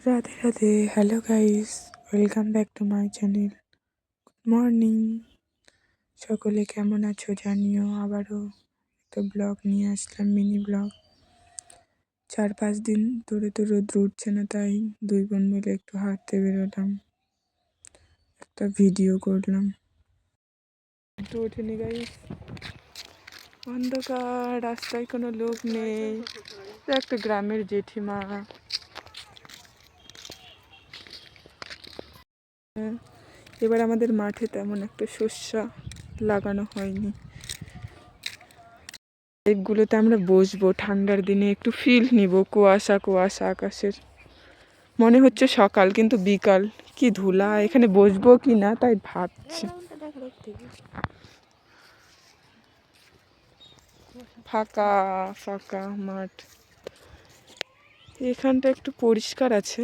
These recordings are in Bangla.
Radhe Radhe, hello guys, welcome back to my channel. Good morning. সকলে কেমন আছো জানিও। আবারও একটা ব্লগ নিয়ে আসলাম, মিনি ব্লগ। 4-5 দিন ধরে তো রোদ উঠছে না, তাই দুই বোন মিলে একটু হাঁটতে বেরোলাম, একটা ভিডিও করলাম। একটু ওঠেনি গাইস, অন্ধকার, রাস্তায় কোনো লোক নেই। একটা গ্রামের জেঠিমা। এবার আমাদের মাঠে তেমন একটা শস্য লাগানো হয়নি। এগুলোতে আমরা বসবো, ঠান্ডার দিনে একটু ফিল নিব। কুয়াশা কুয়াশা আকাশের, মনে হচ্ছে সকাল কিন্তু বিকাল। কি ধুলা, এখানে বসবো কি না তাই ভাবছি। ফাঁকা ফাঁকা মাঠ, এখানটা একটু পরিষ্কার আছে,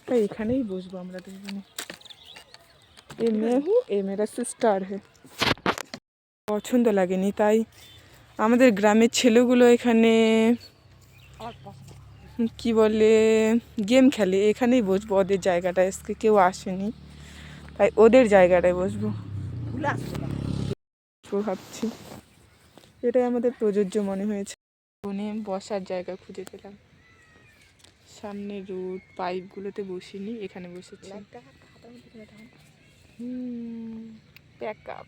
তাই এখানেই বসবো আমরা দুজনে। এ মেয়ে হু এ মেরা সিস্টার হে। পছন্দ লাগেনি, তাই আমাদের গ্রামের ছেলেগুলো এখানে কি বলে গেম খেলে। এখানেই বসবো, ওদের জায়গাটায় আজকে কেউ আসেনি, তাই ওদের জায়গাটায় বসবো ভাবছি। এটাই আমাদের প্রযোজ্য মনে হয়েছে। বনে বসার জায়গা খুঁজে পেলাম, সামনে রোড, পাইপগুলোতে বসিনি, এখানে বসেছি। Pack up.